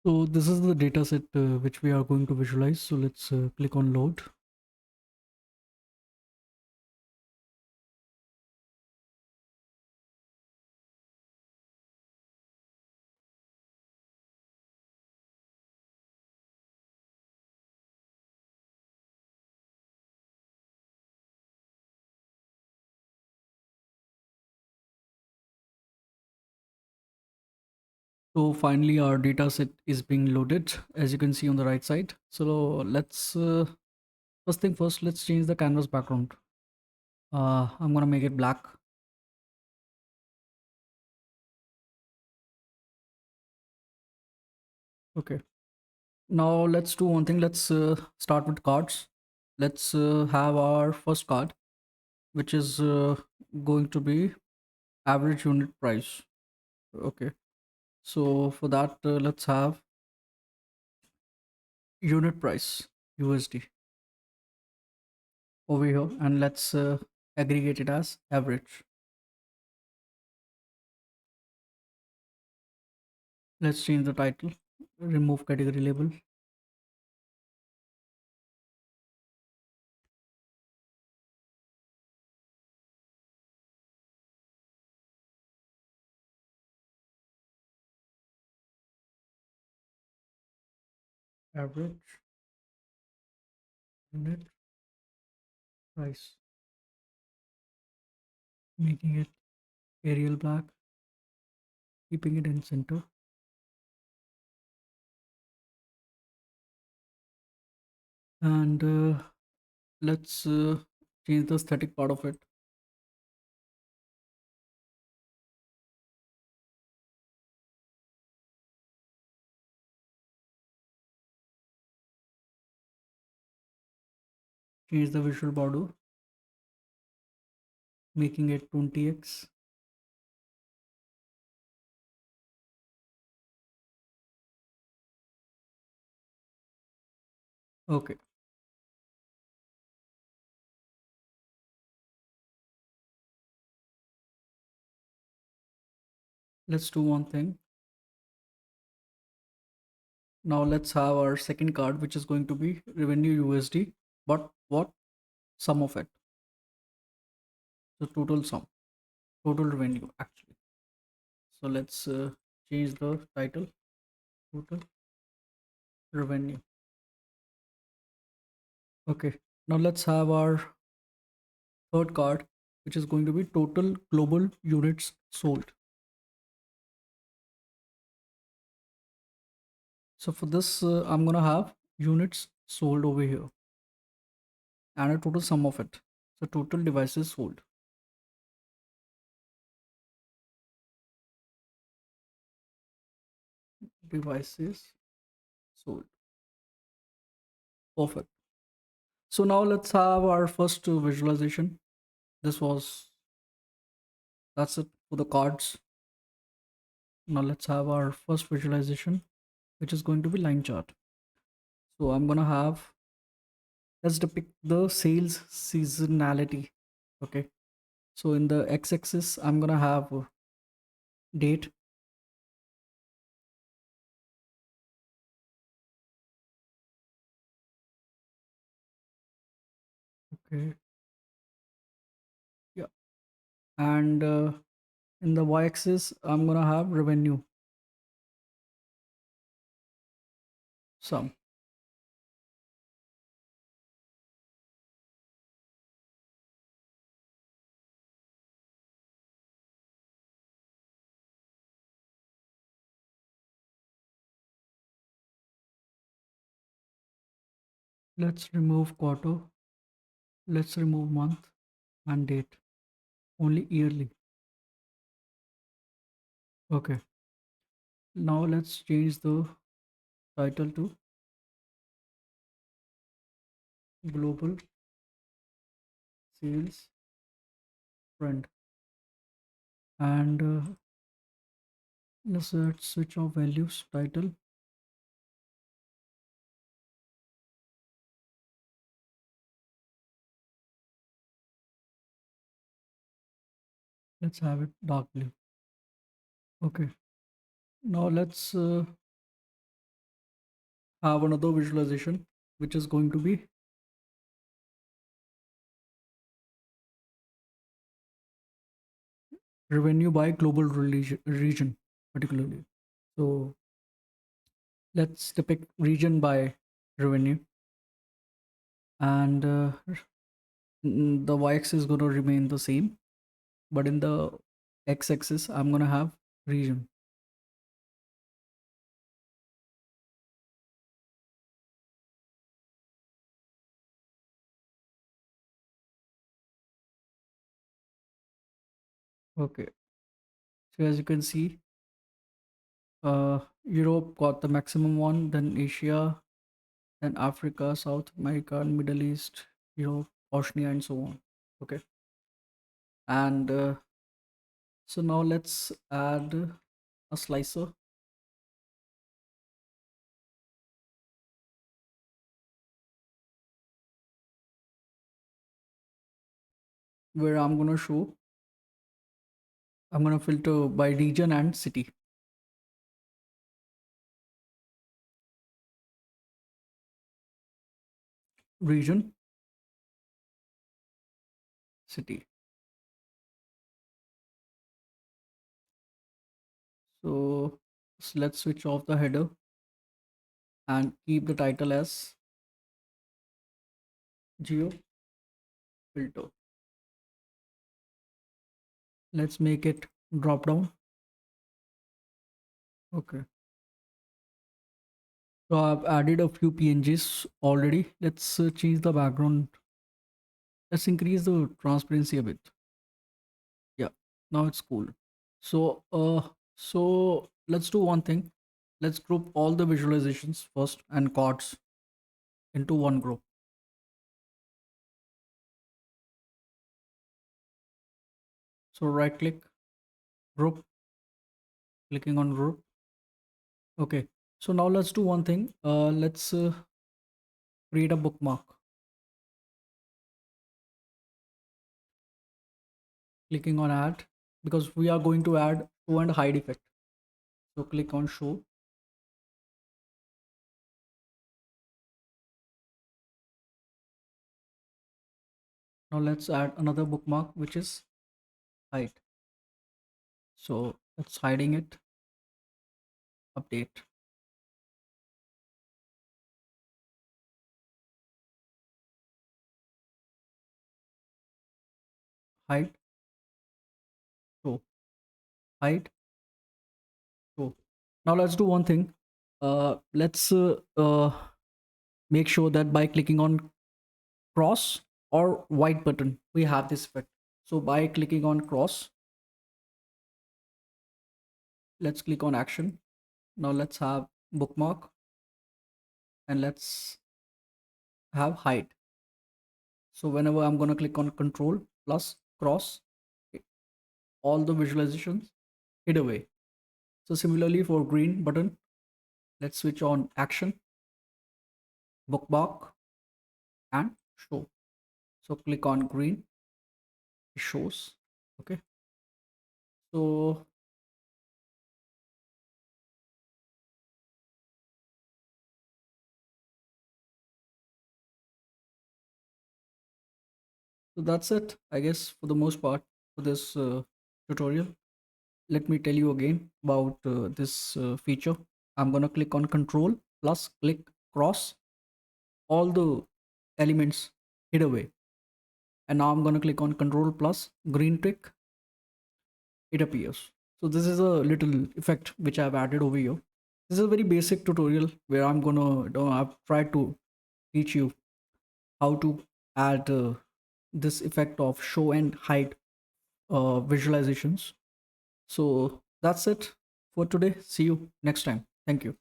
So this is the data set which we are going to visualize. So let's click on load. So finally our data set is being loaded, as you can see on the right side. So let's first thing first, let's change the canvas background. I'm gonna make it black. Okay. Now let's do one thing. Let's start with cards. Let's have our first card, which is going to be average unit price. Okay. So for that, let's have unit price USD over here, and let's aggregate it as average. Let's change the title, remove category label, average unit price, making it Arial black, keeping it in center, and let's change the static part of it. Change the visual border, making it 20x. Okay, let's do one thing. Now let's have our second card, which is going to be revenue USD, but what sum of it? The total sum, total revenue actually. So let's change the title, total revenue. Okay, now let's have our third card, which is going to be total global units sold. So for this, I'm gonna have units sold over here and a total sum of it. So total devices sold. Devices sold. Perfect. So now let's have our first visualization. This was That's it for the cards. Now let's have our first visualization, which is going to be line chart. So I'm gonna have let's depict the sales seasonality. Okay. So in the x-axis, I'm gonna have date. Okay. Yeah. And in the y-axis, I'm gonna have revenue sum. Let's remove quarter. Let's remove month and date. Only yearly. Okay. Now let's change the title to global sales trend. And let's switch off values title. Let's have it dark blue. Okay. Now let's have another visualization which is going to be revenue by global region particularly. So let's depict region by revenue, and the y-axis is going to remain the same, but in the x-axis I'm going to have region. Okay, so as you can see, Europe got the maximum one, then Asia, then Africa, South America, and Middle East, Europe, Oceania, and so on. Okay, and so now let's add a slicer where I'm gonna filter by region and city. Region, city. So let's switch off the header and keep the title as geo filter. Let's make it drop down. Okay. So I've added a few PNGs already. Let's change the background. Let's increase the transparency a bit. Yeah, now it's cool. So let's do one thing. Let's group all the visualizations first and cards into one group. So right click, group, clicking on group. Okay. So now let's do one thing. Let's create a bookmark. Clicking on add, because we are going to add show and hide effect. So click on show. Now let's add another bookmark, which is hide. So let's hiding it, update, hide, show, hide, show. Now let's do one thing. Let's make sure that by clicking on cross or white button, we have this effect. So by clicking on cross, let's click on action. Now let's have bookmark, and let's have hide. So whenever I'm going to click on control plus cross, all the visualizations hid away. So similarly for green button, let's switch on action, bookmark, and show. So click on green, it shows. Okay. So that's it, I guess, for the most part for this tutorial. Let me tell you again about this feature. I'm gonna click on control plus click cross, all the elements hid away. And now I'm gonna click on control plus green tick, it appears. So this is a little effect which I've added over here. This is a very basic tutorial where I'm gonna I've tried to teach you how to add this effect of show and hide visualizations. So that's it for today. See you next time. Thank you.